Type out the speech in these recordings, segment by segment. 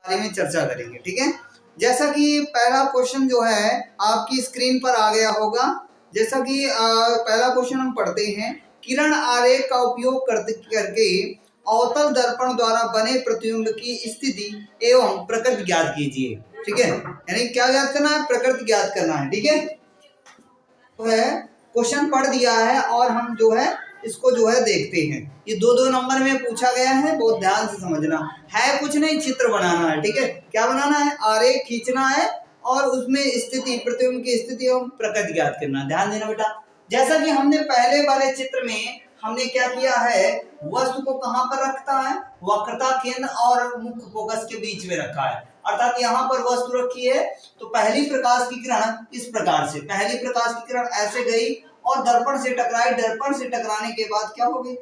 बारे में चर्चा करेंगे। ठीक है, जैसा कि पहला क्वेश्चन जो है आपकी स्क्रीन पर आ गया होगा। जैसा कि पहला क्वेश्चन हम पढ़ते हैं, किरण आरेख का उपयोग करके अवतल दर्पण द्वारा बने प्रतिबिंब की स्थिति एवं प्रकृति ज्ञात कीजिए। ठीक है, यानी क्या ज्ञात करना है? प्रकृति ज्ञात करना है। ठीक है, तो है क्वेश्चन पढ़ दिया है और हम जो है इसको जो है देखते हैं। ये दो दो नंबर में पूछा गया है, बहुत ध्यान से समझना है। कुछ नहीं, चित्र बनाना है। ठीक है, क्या बनाना है? आरेख खींचना है और उसमें स्थिति, प्रतिबिंब की स्थिति एवं प्रकृति ज्ञात करना। ध्यान देना बेटा। जैसा कि हमने पहले वाले चित्र में हमने क्या किया है, वस्तु को कहां पर रखता है? वक्रता केंद्र और मुख्य फोकस के बीच में रखा है। अर्थात यहाँ पर वस्तु रखी है तो पहली प्रकाश की किरण इस प्रकार से, पहली प्रकाश की किरण ऐसे गई और दर्पण से टकराई। दर्पण से टकराने के बाद क्या हो गई?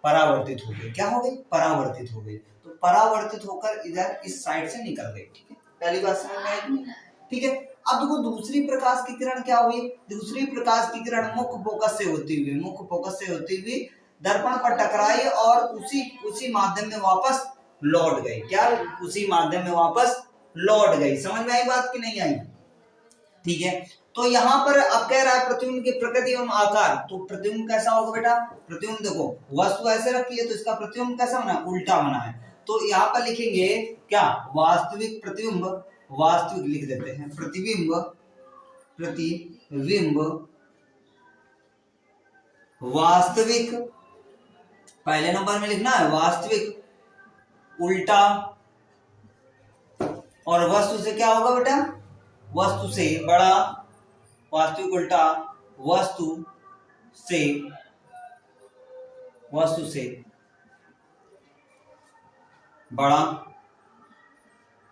परावर्तित हो गई। क्या हो गई? परावर्तित हो गई। तो परावर्तित होकर इधर इस साइड से निकल गई। ठीक है, पहली बात समझ में आई? ठीक है, अब देखो दूसरी प्रकाश की किरण क्या हुई? दूसरी प्रकाश की किरण मुख्य फोकस से होती हुई दर्पण पर टकराई और उसी माध्यम में वापस लौट गई। क्या? उसी माध्यम में वापस लौट गई। समझ में आई बात कि नहीं आई? ठीक है, तो यहाँ पर अब कह रहा है प्रतिबिंब की प्रकृति एवं आकार। तो प्रतिबिंब कैसा होगा बेटा? प्रतिबिंब देखो, वस्तु ऐसे रखी है तो इसका प्रतिबिंब कैसा बना? उल्टा बना है। तो यहाँ पर लिखेंगे क्या? वास्तविक प्रतिबिंब, वास्तविक लिख देते हैं। प्रतिबिंब वास्तविक, पहले नंबर में लिखना है वास्तविक उल्टा, और वस्तु से क्या होगा बेटा? वस्तु से बड़ा। वास्तविक उल्टा वस्तु से बड़ा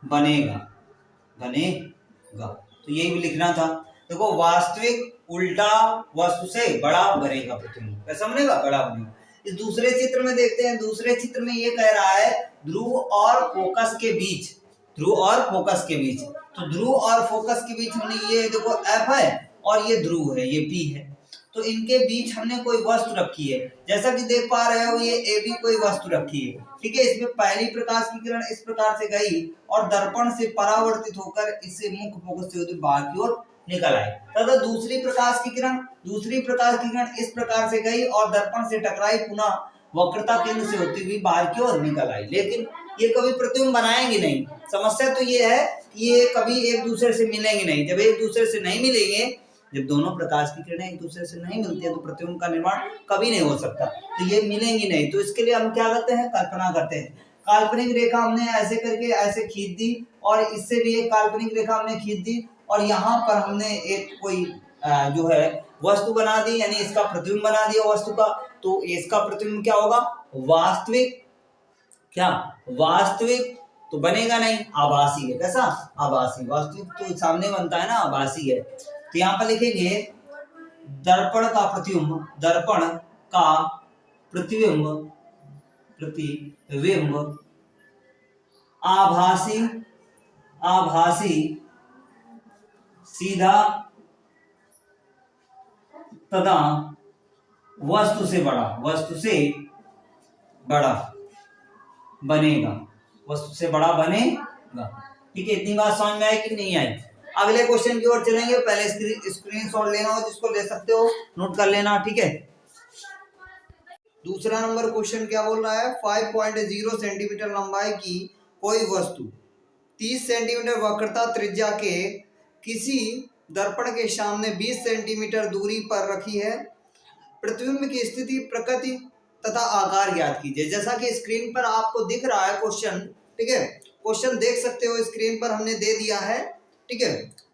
बनेगा। तो यही भी लिखना था। देखो, वास्तविक उल्टा वस्तु से बड़ा बनेगा प्रतिबिंब। कैसा बनेगा? बड़ा बनेगा। इस दूसरे चित्र में देखते हैं। दूसरे चित्र में ये कह रहा है ध्रुव और फोकस के बीच, तो ध्रुव और फोकस के बीच हमने ये देखो F है और ये ध्रुव है, ये P है। तो इनके बीच हमने कोई वस्तु रखी है। जैसा कि देख पा रहे हो ये AB कोई वस्तु रखी है। ठीक है, इसमें पहली प्रकाश की किरण इस प्रकार से गई और दर्पण से परावर्तित होकर इससे मुख्य फोकस से होते बाहर की ओर निकल आई। तथा दूसरी प्रकाश की किरण इस प्रकार से गई और दर्पण से टकराई, पुनः वक्रता केंद्र से होती हुई बाहर की ओर निकल आई। लेकिन ये कभी प्रतिबिंब बनाएंगे नहीं। समस्या तो ये है कि ये कभी एक दूसरे से मिलेंगे नहीं। जब एक दूसरे से नहीं मिलेंगे, जब दोनों प्रकाश की किरणें एक दूसरे से नहीं मिलती है तो प्रतिबिंब का निर्माण कभी नहीं हो सकता। तो ये मिलेंगी नहीं। तो इसके लिए हम क्या करते हैं? कल्पना करते हैं। काल्पनिक रेखा हमने ऐसे करके ऐसे खींच दी और इससे भी एक काल्पनिक रेखा हमने खींच दी और यहाँ पर हमने एक कोई जो है वस्तु बना दी, यानी इसका प्रतिबिंब बना दिया वस्तु का। तो इसका प्रतिबिंब क्या होगा? वास्तविक। क्या? वास्तविक तो बनेगा नहीं, आभासी है। कैसा? आभासी। वास्तविक तो सामने बनता है ना, आभासी है। तो यहाँ पर लिखेंगे दर्पण का प्रतिबिंब आभासी सीधा तथा वस्तु से बड़ा बनेगा। ठीक है, इतनी बात समझ में आई कि नहीं आई? अगले क्वेश्चन की ओर चलेंगे। पहले स्क्रीनशॉट लेना हो जिसको ले सकते हो, नोट कर लेना। ठीक है, दूसरा नंबर क्वेश्चन क्या बोल रहा है? 5.0 सेंटीमीटर लंबाई की कोई वस्तु 30 सेंटीमीटर वक्रता त्रिज्या के किसी दर्पण के सामने 20 सेंटीमीटर दूरी पर रखी है। प्रतिबिंब की स्थिति, प्रकृति तथा आकार ज्ञात कीजिए। जैसा कि स्क्रीन पर आपको दिख रहा है क्वेश्चन। ठीक है, क्वेश्चन देख सकते हो, स्क्रीन पर हमने दे दिया है। ठीक है,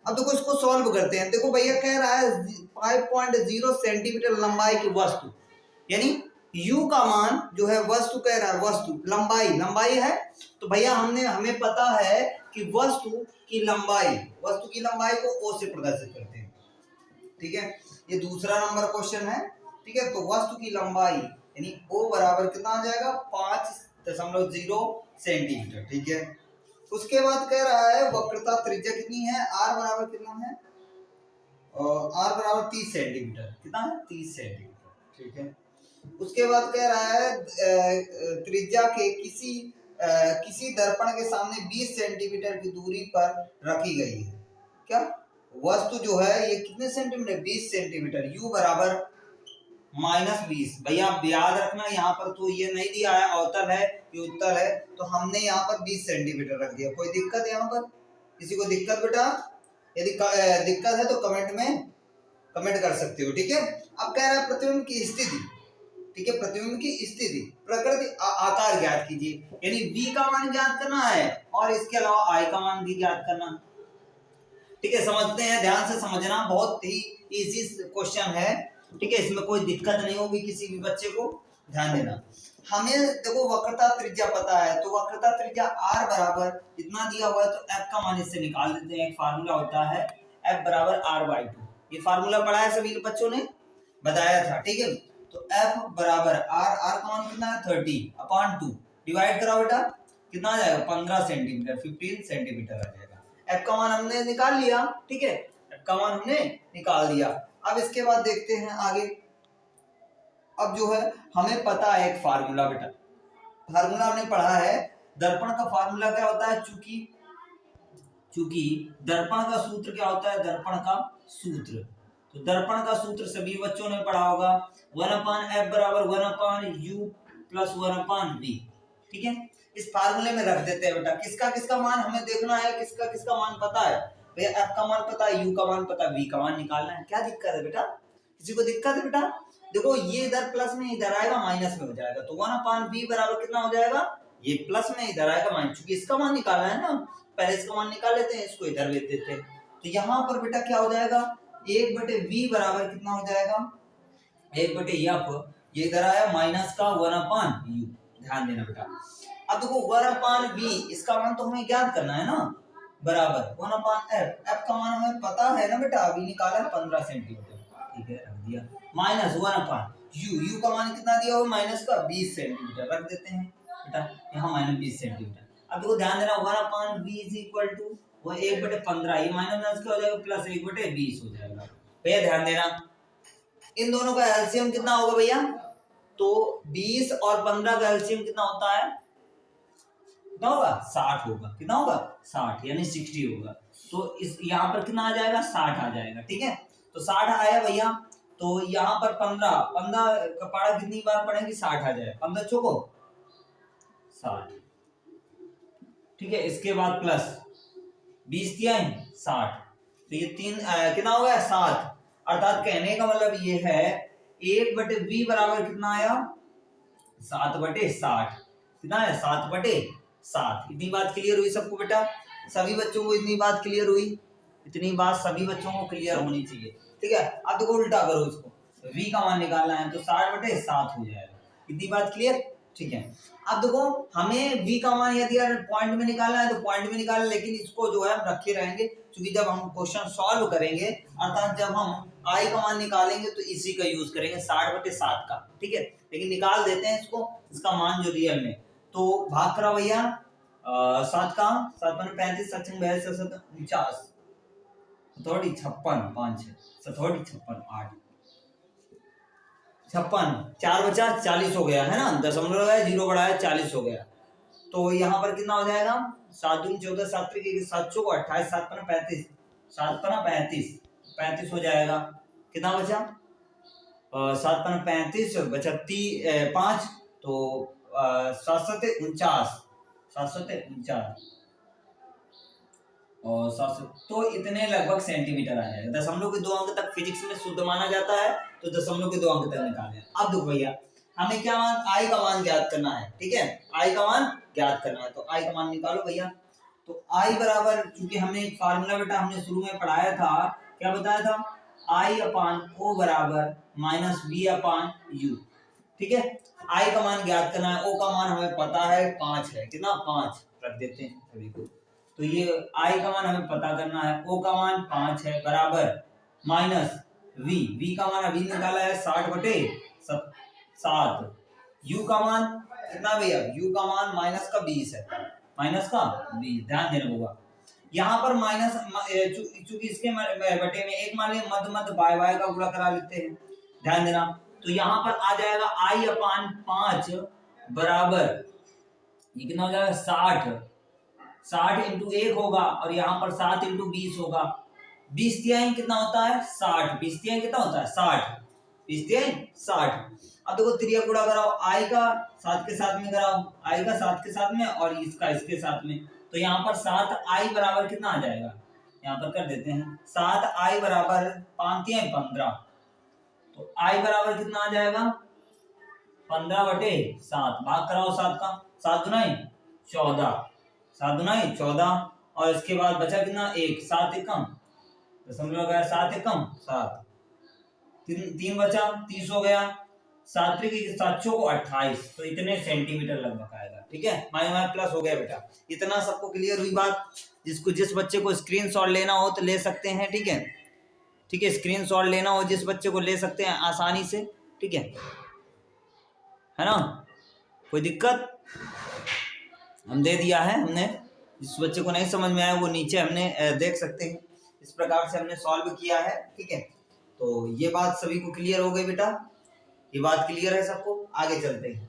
अब देखो इसको सॉल्व करते हैं। देखो भैया कह रहा है 5.0 सेंटीमीटर लंबाई की वस्तु, यानी U का मान जो है वस्तु कह रहा है, वस्तु लंबाई है। तो भैया हमें पता है कि वस्तु की लंबाई को O से प्रदर्शित करते हैं। ठीक है, ये दूसरा नंबर क्वेश्चन है। ठीक है, तो वस्तु की लंबाई यानी O बराबर कितना आ जाएगा? 5.0 सेंटीमीटर। ठीक है, उसके बाद कह रहा है वक्रता त्रिज्या कितनी है? R बराबर कितना है? R बराबर 30 सेंटीमीटर। कितना है? 30 सेंटीमीटर। ठीक है, उसके बाद कह रहा है त्रिज्या के किसी किसी दर्पण के सामने 20 सेंटीमीटर की दूरी पर रखी गई है। क्या वस्तु जो है ये कितने सेंटीमीटर, 20 सेंटीमीटर, u बराबर -20। भैया याद रखना यहाँ पर तो ये नहीं दिया है अवतल है, ये उत्तल है, तो हमने यहाँ पर 20 सेंटीमीटर रख दिया। कोई दिक्कत यहाँ पर, किसी को दिक्कत बेटा? यदि दिक्कत है तो कमेंट में कमेंट कर सकते हो, ठीक है। अब कह रहा है प्रतिबिंब की स्थिति, ठीक है, प्रतिबिंब की स्थिति, प्रकृति आकार ज्ञात कीजिए, यानी v का मान ज्ञात करना है और इसके अलावा i का मान भी ज्ञात करना, ठीक है। समझते हैं, ध्यान से समझना, बहुत ही इजी क्वेश्चन है, ठीक है। इसमें कोई दिक्कत नहीं होगी किसी भी बच्चे को, ध्यान देना। हमें देखो वक्रता त्रिज्या पता है, तो वक्रता त्रिज्या r बराबर इतना दिया हुआ है, तो f का मान इससे निकाल देते हैं। एक फार्मूला होता है f बराबर r/2, ये फार्मूला पढ़ा है सभी बच्चों ने, बताया था, ठीक है। तो f बराबर r का मान कितना है 30/2, डिवाइड करा बेटा, कितना आ जाएगा 15 सेंटीमीटर, 15 सेंटीमीटर आ जाएगा। f का मान हमने निकाल लिया, ठीक है, f का मान हमने निकाल दिया। अब इसके बाद देखते हैं आगे। अब जो है हमें पता है एक फार्मूला बेटा, फार्मूला हमने पढ़ा है, दर्पण का फार्मूला क्या होता है, चूंकि दर्पण का सूत्र क्या होता है, दर्पण का सूत्र, तो दर्पण का सूत्र सभी बच्चों ने पढ़ा होगा, 1/f बराबर 1/u प्लस 1/v, ठीक है। इस फार्मूले में रख देते हैं बेटा, किसका किसका मान हमें देखना है, किसका किसका मान पता है भैया, f का मान पता है, u का मान पता है, v का मान निकालना है। क्या दिक्कत है बेटा, किसी को दिक्कत है बेटा? देखो ये इधर प्लस में, इधर आएगा माइनस में हो जाएगा, तो 1/v बराबर कितना हो जाएगा, ये प्लस में इधर आएगा माइनस, क्योंकि इसका मान निकालना है ना, पहले इसका मान निकाल लेते हैं, इसको इधर भेज देते हैं। तो यहाँ पर बेटा क्या हो जाएगा, 1/v बराबर कितना हो जाएगा, 1/f, ये इधर आया माइनस का 1/u, ध्यान देना बेटा। अब देखो 1/v इसका मान तो हमें ज्ञात करना है ना, बराबर 1/f, f का मान हमें पता है ना बेटा, अभी निकाला है 15 सेंटीमीटर, ठीक है, रख दिया, माइनस 1/u, u का मान कितना दिया हुआ माइनस का 20 सेंटीमीटर, रख देते हैं बेटा, यहाँ माइनस 20 सेंटीमीटर। अब देखो ध्यान देना, 1/v इज इक्वल टू वो 1/15, ये माइनस क्या हो जाएगा, प्लस 1/20 हो जाएगा। भैया ध्यान देना, इन दोनों का एलसीएम कितना होगा भैया, तो 20 और 15 का एलसीएम कितना होता है, कितना होगा, 60 होगा, कितना होगा 60, यानी 60 होगा। तो इस यहाँ पर कितना आ जाएगा, 60 आ जाएगा, ठीक है। तो 60 आया भैया, तो यहाँ पर 15 का पारा कितनी बार पढ़ेंगे, 60 आ जाए, 15 चौको 60, ठीक है। इसके बाद प्लस 20 दिया है 60, तो ये तीन कितना हो गया 7, अर्थात कहने का मतलब ये है 1/v बराबर कितना आया 7/60, कितना है 7/7। इतनी बात क्लियर हुई सबको बेटा, सभी बच्चों को इतनी बात क्लियर हुई, इतनी बात सभी बच्चों को क्लियर होनी चाहिए, ठीक है। अब देखो उल्टा करो इसको, v का मान निकालना है तो 60/7 हो जाएगा, इतनी बात क्लियर, ठीक है। अब देखो हमें v का मान यदि पॉइंट में निकालना है तो पॉइंट में निकालना, लेकिन इसको जो है हम रखे रहेंगे, क्योंकि जब हम क्वेश्चन सॉल्व करेंगे, अर्थात जब हम i का मान निकालेंगे तो इसी का यूज करेंगे 60/7 का, ठीक है। लेकिन निकाल देते हैं इसको, इसका मान जो रियल में, तो भाग करा भैया 7 का 7×35 सचिन 49 थोड़ी 56 5 थोड़ी 56 8 56, 4 बचा 40 हो गया है ना, दशमलव लगाया, 0 बढ़ाया 40 हो गया। तो यहाँ पर कितना हो जाएगा, 7 दूनी 14 7 3 7 चौको 28 7 पना 35 7 पना 35 हो जाएगा। कितना बचा 7 पना 35 बचा 5, तो 7 49 और 700, तो इतने लगभग सेंटीमीटर आ जाएगा। दशमलव के 2 अंक तक फिजिक्स में शुद्ध माना जाता है, तो दशमलव के 2 अंक तक निकाले। अब देखो भैया हमें क्या मान, आई का मान ज्ञात करना है, ठीक है, आई का मान ज्ञात करना है, तो आई का मान निकालो भैया। तो आई बराबर, चूंकि हमने एक फार्मूला बेटा हमने शुरू में पढ़ाया था, क्या बताया था, I/O बराबर -V/U, ठीक है। आई का मान ज्ञात करना है, ओ का मान हमें पता है 5 है, कितना 5 रख देते हैं सभी को। तो ये आई का मान हमें पता करना है, ओ का मान 5 है, बराबर -v का मान अभी निकाला है 60/7, u का मान कितना भैया, u का मान माइनस का 20 है, माइनस का 20, ध्यान देना होगा। यहाँ पर माइनस, चूंकि इसके बटे में एक मान लिया, मध्य बाय का गुणा करा लेते हैं, ध्यान देना। तो यहाँ पर आ जाएगा I/5 बराबर ये कितना हो जाएगा 60, 60 इंटू 1 होगा और यहाँ पर 7 इंटू 20 होगा। 20 तिहाई कितना होता है 60, 20 तिहाई कितना होता है 60, 20 तिहाई 60। अब देखो त्रिया गुणा कराओ, आई का 7 के साथ में कराओ, आई का 7 के साथ में और इसका इसके साथ में, तो यहाँ पर 7 आई बराबर कितना आ जाएगा, यहाँ पर कर देते हैं 7 आई बराबर 5 तिहाई 15, तो आई बराबर कितना आ जाएगा 15/7, भाग कराओ 7 का, 7 दुनाई 14, 7 दुनाई 14 और इसके बाद बचा कितना 1, 7 एकम दशमलव गया, 7 एकम 7, 3 बचा 30 हो गया, 7 त्रिक 7 चौको 28, तो इतने सेंटीमीटर लगभग आएगा। ठीक है, माइनस प्लस हो गया बेटा। इतना सबको क्लियर हुई बात? जिस बच्चे को स्क्रीनशॉट लेना हो तो ले सकते हैं। ठीक है, ठीक है, स्क्रीनशॉट लेना हो जिस बच्चे को ले सकते हैं आसानी से। ठीक है ना, कोई दिक्कत? हम दे दिया है हमने, जिस बच्चे को नहीं समझ में आया वो नीचे हमने देख सकते हैं, इस प्रकार से हमने सॉल्व किया है। ठीक है, तो ये बात सभी को क्लियर हो गई बेटा? ये बात क्लियर है सबको? आगे चलते हैं,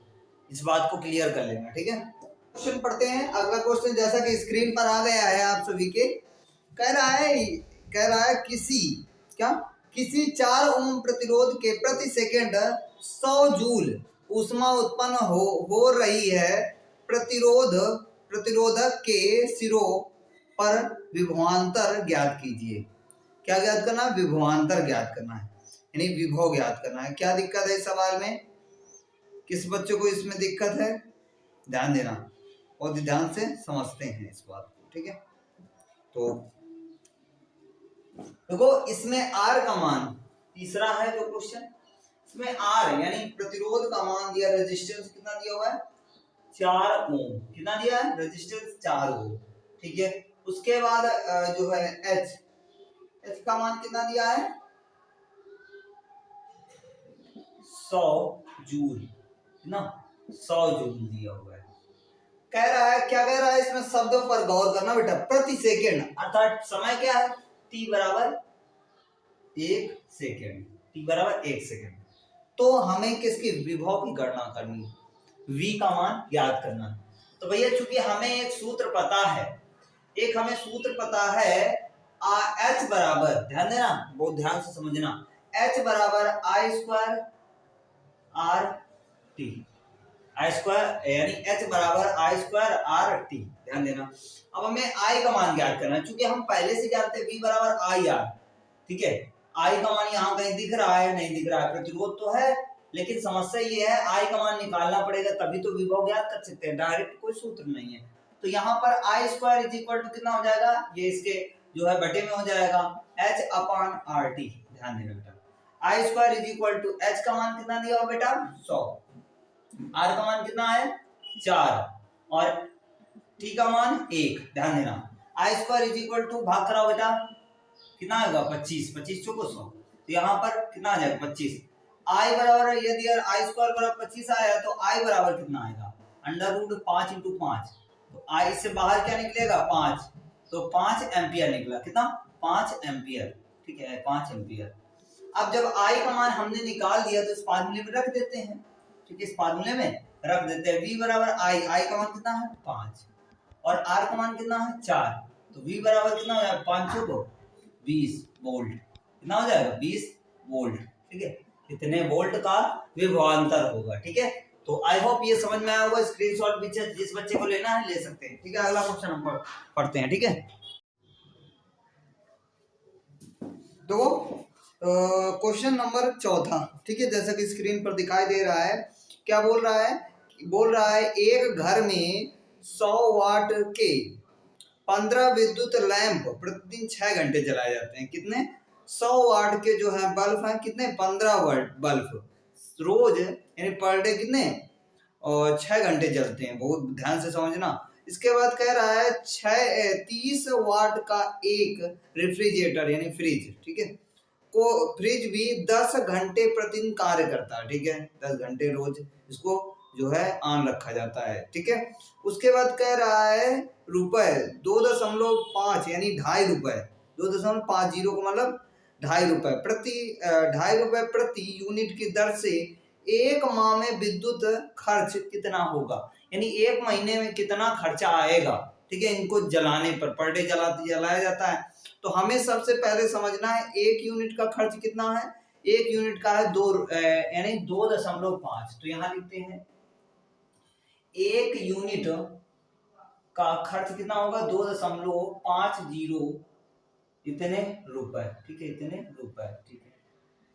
इस बात को क्लियर कर लेना। ठीक है, क्वेश्चन पढ़ते हैं। अगला क्वेश्चन जैसा कि स्क्रीन पर आ गया है आप सभी के, कह रहा है किसी 4 ओम प्रतिरोध के प्रति सेकंड 100 जूल ऊष्मा उत्पन्न हो रही है। प्रतिरोधक के सिरों पर विभवांतर ज्ञात कीजिए। क्या ज्ञात करना है? विभवांतर ज्ञात करना है, यानी विभव ज्ञात करना है। क्या दिक्कत है इस सवाल में? किस बच्चे को इसमें दिक्कत है? ध्यान देना और ध्यान से समझते हैं इस बात को। ठीक है, तो देखो इसमें आर का मान, तीसरा है जो क्वेश्चन, इसमें आर यानी प्रतिरोध का मान दिया, रेजिस्टेंस कितना दिया हुआ है 4 ओम, कितना दिया है रेजिस्टेंस 4 ओम। ठीक है, उसके बाद जो है एच का मान कितना दिया है 100 जूल ना, 100 जूल दिया हुआ है। कह रहा है, क्या कह रहा है इसमें शब्दों पर गौर करना बेटा। प्रति सेकंड अर्थात समय क्या है t बराबर 1 सेकंड, t बराबर 1 सेकंड। तो हमें किसकी विभव की गणना करनी है, v का मान ज्ञात करना है। तो भैया चूंकि हमें एक सूत्र पता है, h बराबर, ध्यान देना बहुत ध्यान से समझना, h बराबर आई स्क्वायर आर टी, आई स्क्वायर यानी h बराबर आई स्क्वायर आर टी, ध्यान देना। अब हमें I का मान ज्ञात करना है, चूंकि हम पहले से जानते हैं V बराबर आई आर। ठीक है, I का मान यहाँ कहीं दिख रहा है? नहीं दिख रहा है, प्रतिरोध तो है, लेकिन समस्या ये है I का मान निकालना पड़ेगा, तभी तो विभव ज्ञात कर सकते हैं, डायरेक्ट कोई सूत्र नहीं है। तो यहाँ पर आई स्क्वायर इज इक्वल टू कितना हो जाएगा, ये इसके जो है बटे में हो जाएगा h अपॉन आर टी। ध्यान देना बेटा, I square is equal to h का मान कितना दिया हो बेटा 100, R का मान कितना है 4 और T का मान 1। ध्यान देना, आई स्क्वायर इज इक्वल टू भाग कराओ बेटा, कितना आएगा 25, 25 चौको 100, तो यहाँ पर कितना आ जाएगा 25। आई बराबर, यदि आई स्क्वायर बराबर 25 आया तो आई बराबर कितना आएगा अंडर रूट 5 इंटू 5, तो आई से बाहर क्या निकलेगा 5, तो 5 एम्पियर निकला, कितना 5 एम्पियर। ठीक है, 5 एम्पियर। अब जब आई का मान हमने निकाल दिया तो इस फार्मूले में रख देते हैं। ठीक है, इस फार्मूले में रख देते हैं, V बराबर आई का मान कितना है 5 और R का मान कितना है 4, तो V बराबर कितना हो जाएगा 5 को 20 वोल्ट, कितना हो जाएगा 20 वोल्ट। ठीक है, इतने वोल्ट का विभवांतर होगा। ठीक है, तो आई होप ये समझ में आया होगा। स्क्रीनशॉट पीछे जिस बच्चे को लेना है ले सकते हैं। ठीक है, अगला क्वेश्चन हम पढ़ते हैं। ठीक है, तो क्वेश्चन नंबर 4। ठीक है, जैसा कि स्क्रीन पर दिखाई दे रहा है, क्या बोल रहा है एक घर में 100 वाट के 15 विद्युत लैंप प्रतिदिन 6 घंटे जलाए जाते हैं। कितने? 100 वाट के जो है बल्ब हैं, कितने 15 वाट बल्ब रोज यानी पर डे कितने और 6 घंटे जलते हैं। बहुत ध्यान से समझना। इसके बाद कह रहा है 30 वाट का एक रेफ्रिजरेटर यानी फ्रिज, ठीक है, को फ्रिज भी 10 घंटे प्रतिदिन कार्य करता है। ठीक है, 10 घंटे रोज इसको जो है ऑन रखा जाता है। ठीक है, उसके बाद कह रहा है रुपए 2.5 यानी 2.5 रुपए, 2.50 का मतलब 2.5 रुपए प्रति यूनिट की दर से एक माह में विद्युत खर्च कितना होगा। यानी एक महीने में कितना खर्चा आएगा, ठीक है, इनको जलाने पर डे जलाया जाता है। तो हमें सबसे पहले समझना है एक यूनिट का खर्च कितना है। एक यूनिट का है 2 यानी 2.5। तो यहाँ लिखते हैं एक यूनिट का खर्च कितना होगा 2.50 इतने रुपए, ठीक है, इतने रुपए, ठीक है,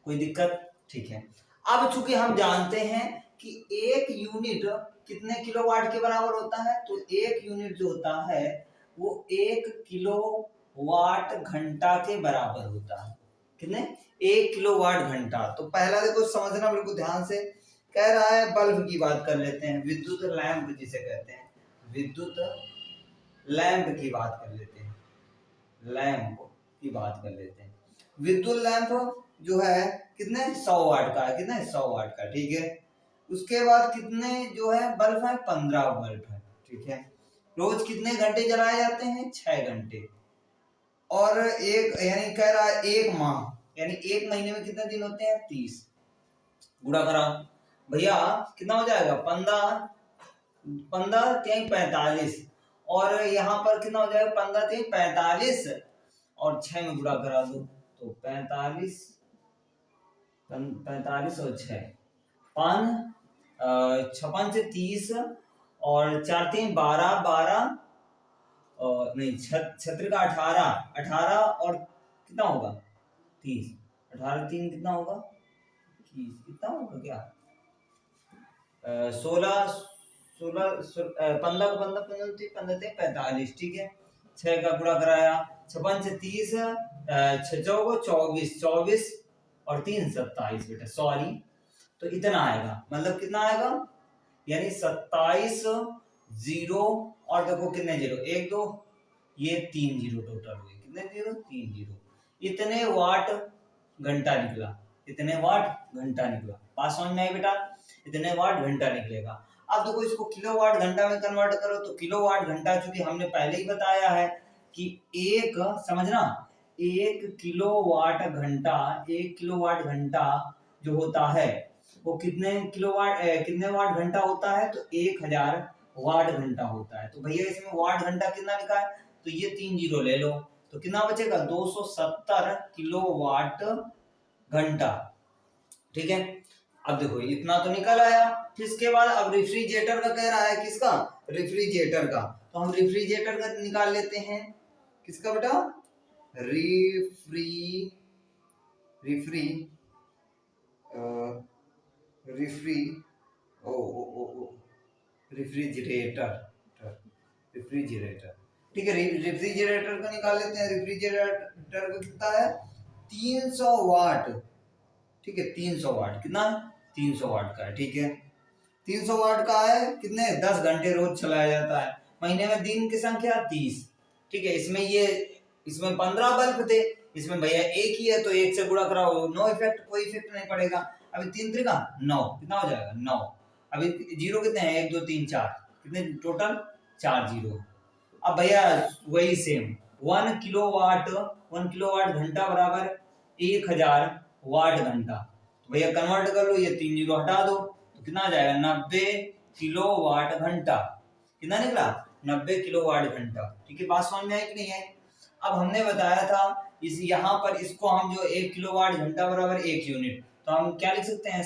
कोई दिक्कत, ठीक है। अब चूंकि हम जानते हैं कि एक यूनिट कितने किलोवाट के बराबर होता है, तो एक यूनिट जो होता है वो 1 किलोवाट घंटा के बराबर होता है। कितने? 1 किलोवाट घंटा। तो पहला देखो समझना बिल्कुल ध्यान से, कह रहा है बल्ब की बात कर लेते हैं, विद्युत लैंप जिसे कहते हैं, विद्युत लैंप की बात कर लेते हैं, लैंप की बात कर लेते हैं। विद्युत लैंप जो है कितने 100 वाट का है, कितने 100 वाट का, ठीक है। उसके बाद कितने जो है बल्ब है 15 बल्ब है, ठीक है। रोज कितने घंटे जलाए जाते हैं 6 घंटे। और एक यानी कह रहा है एक माह यानी एक महीने में कितने दिन होते हैं 30। गुणा करा भैया कितना हो जाएगा 15 45 और यहाँ पर कितना हो जाएगा 15 45 और 6 में गुणा करा दो तो 45 और 6 56 से 30 और 4 3 12 और नहीं 36 का 18 और कितना होगा 30 18 3 कितना होगा 30 कितना होगा क्या 16 15 45, ठीक है। 6 का गुणा कराया 56 से 30 6 24 और 3 27 बेटा सॉरी, तो इतना आएगा, मतलब कितना आएगा यानी 27 जीरो और देखो कितने जीरो 1 2 ये 3 जीरो टोटल हुए, कितने जीरो 3 जीरो, इतने वाट घंटा निकला, इतने वाट घंटा निकला। पास समझ में आई बेटा, इतने वाट घंटा निकलेगा। अब देखो इसको किलोवाट घंटा में कन्वर्ट करो तो किलोवाट घंटा चूंकि हमने पहले ही बताया है कि एक समझना 1 किलोवाट घंटा जो होता है वो कितने वाट घंटा होता है, तो 1000 वाट घंटा होता है। तो भैया इसमें वाट घंटा कितना लिखा है, तो ये 3 जीरो ले लो तो कितना बचेगा 270 किलोवाट घंटा, ठीक है। अब देखो इतना तो निकल आया, फिर इसके बाद अब रेफ्रिजरेटर का कह रहा है, किसका रेफ्रिजरेटर का, तो हम रेफ्रिजरेटर का निकाल लेते हैं, किसका बेटा रेफ्रिजरेटर, ठीक है। रेफ्रिजरेटर का निकाल लेते हैं। रेफ्रिजरेटर का कितना है 300 वाट, ठीक है 300 वाट, कितना 300 वाट का है, ठीक है। 300 वाट का है, कितने 10 घंटे रोज चलाया जाता है, महीने में दिन की संख्या 30, ठीक है। इसमें 15 बल्ब थे, इसमें भैया एक ही है तो एक से गुणा कराओ, नो इफेक्ट, कोई इफेक्ट नहीं पड़ेगा। अभी 3 3 का 9 कितना हो जाएगा 9, अभी जीरो कितने हैं 1 2 3 4, कितने टोटल 4 जीरो। अब भैया वही सेम 1 किलोवाट घंटा बराबर 1000 वाट घंटा, तो भैया कन्वर्ट कर लो, ये 3 जीरो हटा दो तो कितना आ जाएगा 90 किलोवाट घंटा, कितना निकला 90 किलोवाट घंटा, ठीक है। बात समझ में आई कि नहीं आई। अब हमने बताया था इस यहाँ पर इसको हम जो 1 किलोवाट घंटा बराबर 1 यूनिट, तो हम क्या लिख सकते हैं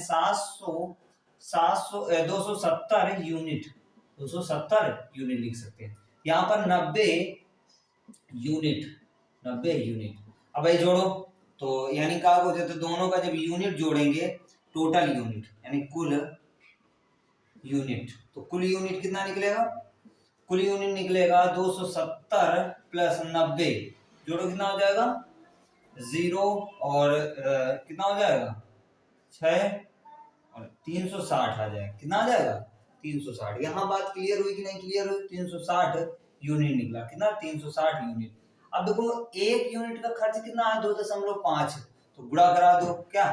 270 यूनिट लिख सकते हैं। यहाँ पर 90 यूनिट। अब भाई जोड़ो तो यानी क्या हो जाता है, दोनों का जब यूनिट जोड़ेंगे टोटल यूनिट यानी कुल यूनिट, तो कुल यूनिट कितना निकलेगा, कुल यूनिट निकलेगा 270 प्लस 90, जोड़ो कितना हो जाएगा 0 और कितना हो जाएगा 6 और 360 आ जाएगा, कितना आ जाएगा 360। यहाँ बात क्लियर हुई कि नहीं क्लियर हुई, 360 यूनिट निकला, कितना 360 यूनिट। अब देखो एक यूनिट का खर्च कितना है 2.5, तो गुणा करा दो क्या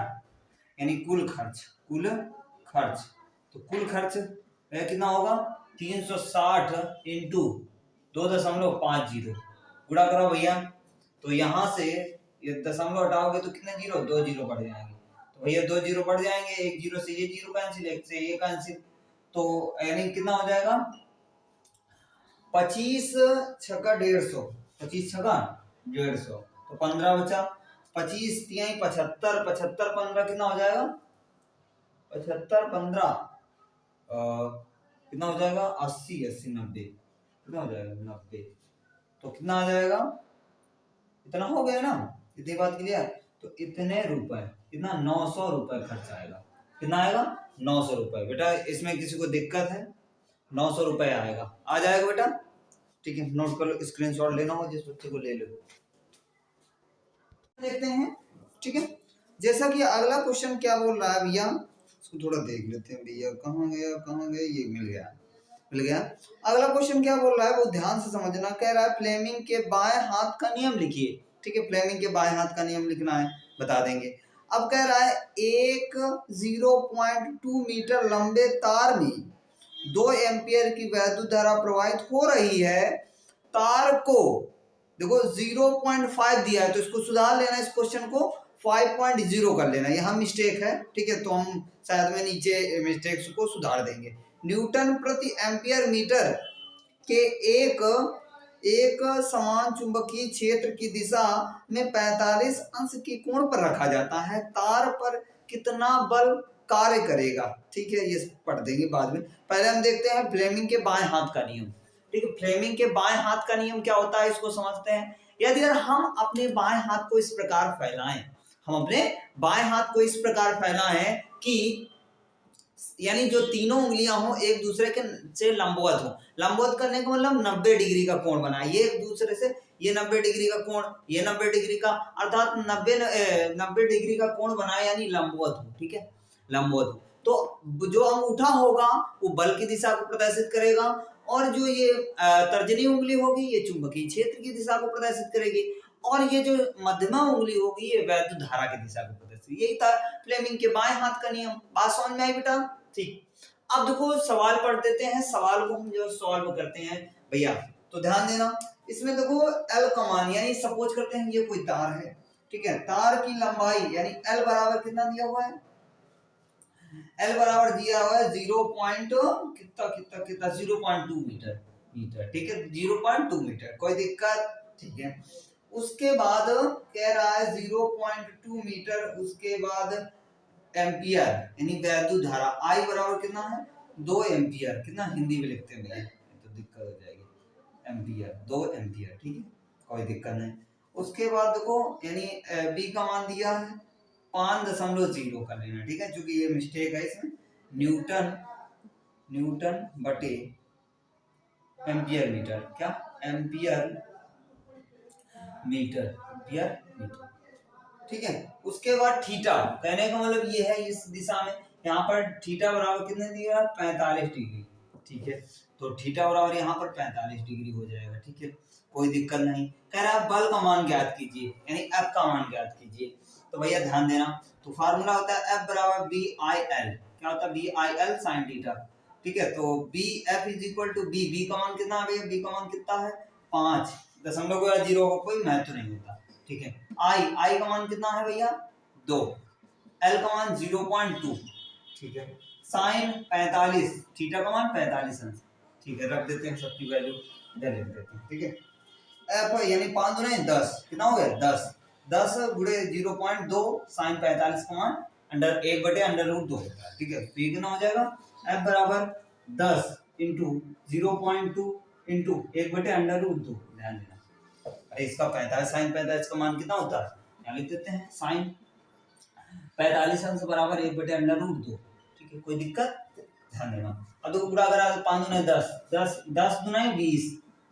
यानी कुल खर्च, तो कुल खर्च कितना होगा 360 इंटू 2.50, गुणा करो भैया, तो यहाँ से ये दशमलव हटाओगे तो कितने जीरो 2 जीरो बढ़ जाएंगे, तो भैया 2 जीरो बढ़ जाएंगे, 1 जीरो से ये जीरो कैंसिल, 1 से ये कैंसिल, तो यानी कितना हो जाएगा 25 छक्का 150, 25 छक्का 150, तो 15 बचा, 25 तिहाई 75, 75 15 कितना हो जाएगा 75 15 कितना हो जाएगा 80, 80 90 कितना हो जाएगा 90, तो कितना आ जाएगा इतना हो गया ना, इतनी बात क्लियर। तो इतने रुपए कितना 900 रुपए खर्च आएगा, कितना आएगा 900 रुपए। बेटा इसमें किसी को दिक्कत है 900 रुपए आएगा, आ जाएगा बेटा, ठीक है नोट कर लो, स्क्रीनशॉट लेना हो जिस बच्चे को ले लो। देखते हैं, ठीक है जैसा कि अगला क्वेश्चन क्या बोल रहा है भैया, इसको थोड़ा देख लेते हैं भैया, कहाँ गया, ये मिल गया। अगला क्वेश्चन क्या बोल रहा है वो ध्यान से समझना। कह रहा है फ्लेमिंग के बाएं हाथ का नियम लिखिए, ठीक है फ्लेमिंग के बाएं हाथ का नियम लिखना है, बता देंगे। अब कह रहा है एक 0.2 मीटर लंबे तार में 2 एम्पियर की वैद्युत धारा प्रवाहित हो रही है। तार को देखो 0.5 दिया है, तो इसको सुधार लेना, इस क्वेश्चन को 5.0 कर लेना, यहाँ मिस्टेक है, ठीक है तो हम शायद में नीचे मिस्टेक्स को सुधार देंगे। न्यूटन प्रति एम्पियर मीटर के एक समान चुंबकीय क्षेत्र की दिशा में 45 अंश के कोण पर रखा जाता है। तार पर कितना बल कार्य करेगा, ठीक है ये पढ़ देंगे बाद में। पहले हम देखते हैं फ्लेमिंग के बाएं हाथ का नियम, ठीक है फ्लेमिंग के बाएं हाथ का नियम क्या होता है इसको समझते हैं। यदि अगर हम अपने बाएं हाथ को इस प्रकार फैलाएं, हम अपने बाएं हाथ को इस प्रकार फैलाएं कि यानी जो तीनों उंगलियां हो एक दूसरे के से लंबवत हो, लंबवत करने का मतलब 90 डिग्री का कोण बनाए, ये एक दूसरे से, ये 90 डिग्री का कोण, ये 90 डिग्री का, अर्थात 90 डिग्री का कोण बनाए यानी लंबवत हो, ठीक है लंबवत हो। तो जो अंगूठा होगा वो बल की दिशा को प्रदर्शित करेगा, और जो ये तर्जनी उंगली होगी ये चुंबकीय क्षेत्र की दिशा को प्रदर्शित करेगी, और ये जो मध्यमा उंगली होगी ये वैद्युत धारा की दिशा को प्रदर्शित। यही था फ्लेमिंग के बाएं हाथ का नियम, बात समझ में आई बेटा, ठीक। अब देखो सवाल पढ़ देते हैं, सवाल को हम जो सॉल्व करते हैं भैया, तो ध्यान देना इसमें देखो एल का मान, यानी सपोज करते हैं ये कोई तार है, ठीक है तार की लंबाई यानी एल बराबर कितना दिया हुआ है, एल बराबर दिया हुआ है 0.2 मीटर, ठीक है 0.2 मीटर, कोई दिक्कत, ठीक है। उसके बाद कह रहा है 0.2 मीटर, उसके बाद एम्पियर यानी वैद्युत धारा आई बराबर कितना है 2 एम्पियर, कितना हिंदी में लिखते हैं भैया तो दिक्कत हो जाएगी, एम्पियर 2 एम्पियर, ठीक है कोई दिक्कत नहीं। उसके बाद देखो यानी बी का मान दिया है 5.0 कर लेना, ठीक है क्योंकि ये मिस्टेक है इसमें, न्यूटन बटे एम्पियर मीटर, क्या एम्पियर मीटर, ठीक है। उसके बाद थीटा, कहने का मतलब ये है इस दिशा में, यहाँ पर थीटा बराबर कितने दिया 45 डिग्री, ठीक है तो थीटा बराबर यहाँ पर 45 डिग्री हो जाएगा, ठीक है कोई दिक्कत नहीं। कह रहा है बल का मान ज्ञात कीजिए यानी एफ का मान ज्ञात कीजिए, तो भैया ध्यान देना, तो फार्मूला होता है एफ बराबर बी आई एल, क्या होता है B I L sine theta, ठीक है तो B F is equal to B, B का मान कितना है भैया, बी का मान कितना है 5.0 का कोई महत्व नहीं होता, ठीक है। आई का मान कितना है भैया 2, एल का मान 0.2, ठीक है साइन 45, थीटा का मान 45 अंश, ठीक है रख देते हैं सबकी वैल्यू इधर लिख देते हैं, ठीक है। एफ यानी 5 दूनी 10, कितना हो गया 10 गुणे 0.2 साइन 45 का मान अंडर 1/√2 होता है, ठीक है तो ये कितना हो जाएगा एफ बराबर 10 इंटू 0.2 इंटू 1/√2, ध्यान देना अरे इसका 45 साइन 45 का मान कितना होता है, यहाँ लिख देते हैं साइन 45 अंश बराबर 1/√2, ठीक है कोई दिक्कत, ध्यान देना। अब देखो पूरा अगर 5 दूनी 10 दूनी 20,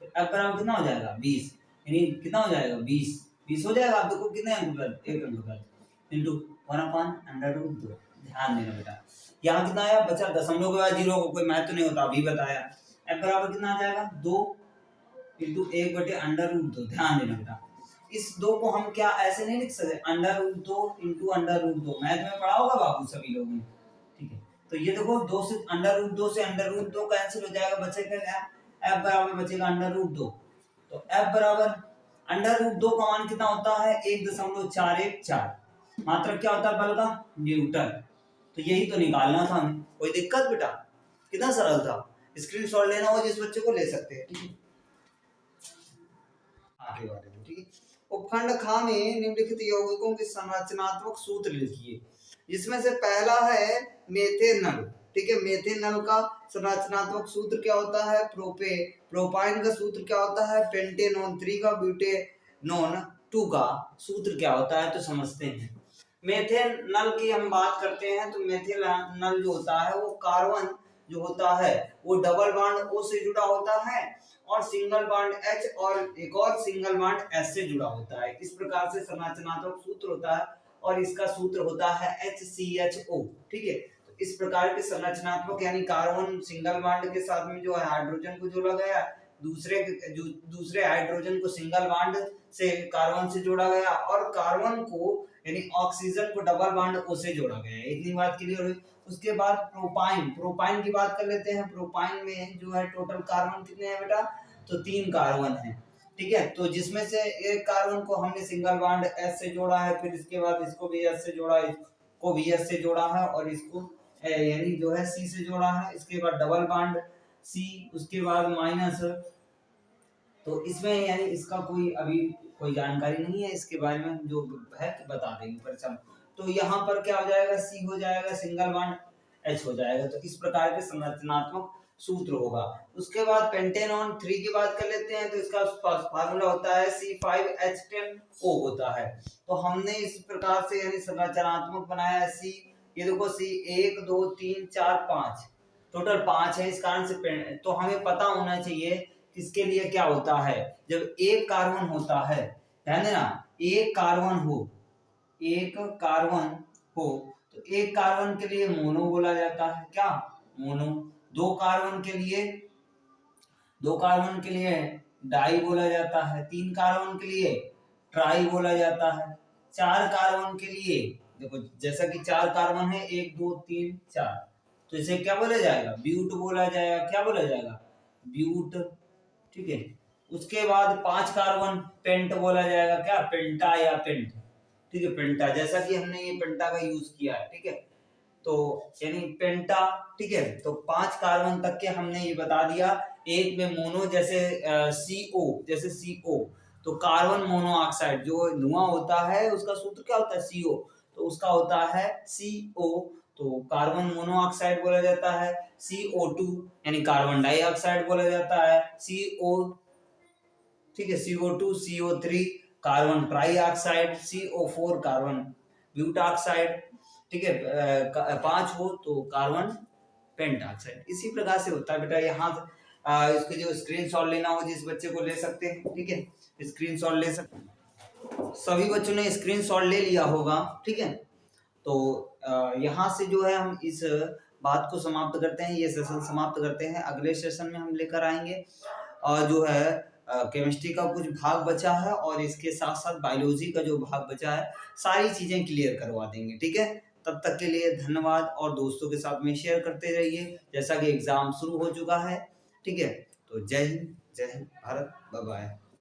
अब बराबर कितना हो जाएगा 20, यानी कितना हो जाएगा 20 हो जाएगा। आप देखो कितने अंक पर, एक अंक पर इंटू 1/√2, ध्यान देना बेटा यहाँ कितना आया बचा, दशमलव के बाद 0 को कोई महत्व नहीं होता, अभी बताया। एफ बराबर कितना आ जाएगा 2 इंटू 1/√2, ध्यान देना बेटा इस 2 को हम क्या ऐसे नहीं लिख सकते, √2 इंटू √2, मैथ में पढ़ा होगा बाबू सभी लोगों ने, ठीक है तो ये देखो 2 से √2 कैंसिल हो जाएगा, बचेगा एफ बराबर बचेगा √2, तो एफ बराबर √2 का मान कितना होता है 1.414, मात्रक क्या होता है बल का न्यूटन, तो यही तो निकालना था हमें, कोई दिक्कत बेटा, कितना सरल था। स्क्रीनशॉट लेना हो जिस बच्चे को ले सकते हैं, ठीक है। आगे बारे में, ठीक है। उपखंड खा में निम्नलिखित यौगिकों के संरचनात्मक सूत्र लिखिए, जिसमें से पहला है मेथेनल, ठीक है। मेथेनल का संरचनात्मक सूत्र क्या होता है, प्रोपाइन का सूत्र क्या होता है, पेंटेनोन 3 का, ब्यूटेनोन 2 का सूत्र क्या होता है, तो समझते हैं। मेथेनल की हम बात करते हैं तो मेथेनल जो होता है वो कार्बन जो होता है वो डबल बॉन्ड O से जुड़ा होता है और सिंगल बॉन्ड H और एक और सिंगल बॉन्ड S से जुड़ा होता है। इस प्रकार से संरचनात्मक सूत्र होता है और इसका सूत्र होता है HCHO, ठीक है। तो इस प्रकार के संरचनात्मक यानी कार्बन सिंगल बॉन्ड के साथ में जो है हाइड्रोजन को जोड़ा गया, दूसरे हाइड्रोजन को सिंगल बॉन्ड से कार्बन से जोड़ा गया और कार्बन को यानी ऑक्सीजन को डबल बॉन्ड O से जोड़ा गया है। इतनी बात क्लियर हुई। उसके बाद प्रोपाइन की बात कर लेते हैं। प्रोपाइन में जो है टोटल कार्बन कितने हैं बेटा, तो 3 कार्बन हैं, ठीक है। तो जिसमें से एक कार्बन को हमने सिंगल बॉन्ड S से जोड़ा है, फिर इसके बाद इसको भी S से जोड़ा है, इसको भी S से जोड़ा है और इसको यानी जो है C से जोड़ा है। इसके बाद डबल बॉन्ड C, उसके बाद माइनस, तो इसमें यानी इसका कोई जानकारी नहीं है, इसके बारे में जो है तो बता देंगे पर चलो। तो यहाँ पर क्या हो जाएगा, C हो जाएगा, सिंगल बॉन्ड H हो जाएगा। तो इस प्रकार के संरचनात्मक सूत्र होगा। उसके बाद पेंटेनॉन 3 की बात कर लेते हैं तो इसका फार्मूला होता है C5H10O होता है। तो हमने इस प्रकार से यानी संरचनात्मक बनाया है C, ये देखो C 1 2 3 4 5 टोटल 5 है। इस कारण से तो हमें पता होना चाहिए किसके लिए क्या होता है। जब एक कार्बन होता है, ध्यान देना, एक कार्बन हो तो एक कार्बन के लिए मोनो बोला जाता है, क्या मोनो। दो कार्बन के लिए डाई बोला जाता है, 3 कार्बन के लिए ट्राई बोला जाता है, 4 कार्बन के लिए देखो जैसा कि 4 कार्बन है 1 2 3 4 तो इसे क्या बोला जाएगा, ब्यूट बोला जाएगा। क्या बोला जाएगा, ब्यूट, ठीक है। उसके बाद 5 कार्बन पेंट बोला जाएगा, क्या पेंटा या पेंट, ठीक है, पेंटा, जैसा कि हमने ये पेंटा का यूज किया है, ठीक है। तो यानी पेंटा, ठीक है। तो 5 कार्बन तक के हमने ये बता दिया। एक में मोनो जैसे CO, तो कार्बन मोनोऑक्साइड जो धुआं होता है उसका सूत्र क्या होता है, CO, तो उसका होता है CO, तो कार्बन मोनोऑक्साइड बोला जाता है। CO2 यानी कार्बन डाइऑक्साइड बोला जाता है। CO, ठीक है, CO2, CO3 carbon trioxide, CO4 carbon ब्यूटाऑक्साइड, ठीक है। 5 हो तो कार्बन पेंटाऑक्साइड। इसी प्रकार से होता है बेटा। यहाँ इसके जो स्क्रीनशॉट लेना हो जिस बच्चे को ले सकते हैं, ठीक है, स्क्रीनशॉट ले सकते हैं। सभी बच्चों ने स्क्रीनशॉट ले लिया होगा, ठीक है। तो यहाँ से जो है हम इस बात को समाप्त करते हैं, ये सेशन समाप्त करते हैं। अगले सेशन में हम लेकर आएंगे और जो है केमिस्ट्री का कुछ भाग बचा है और इसके साथ साथ बायोलॉजी का जो भाग बचा है सारी चीजें क्लियर करवा देंगे, ठीक है। तब तक के लिए धन्यवाद और दोस्तों के साथ में शेयर करते रहिए। जैसा कि एग्जाम शुरू हो चुका है, ठीक है। तो जय हिंद, जय भारत, बाय बाय।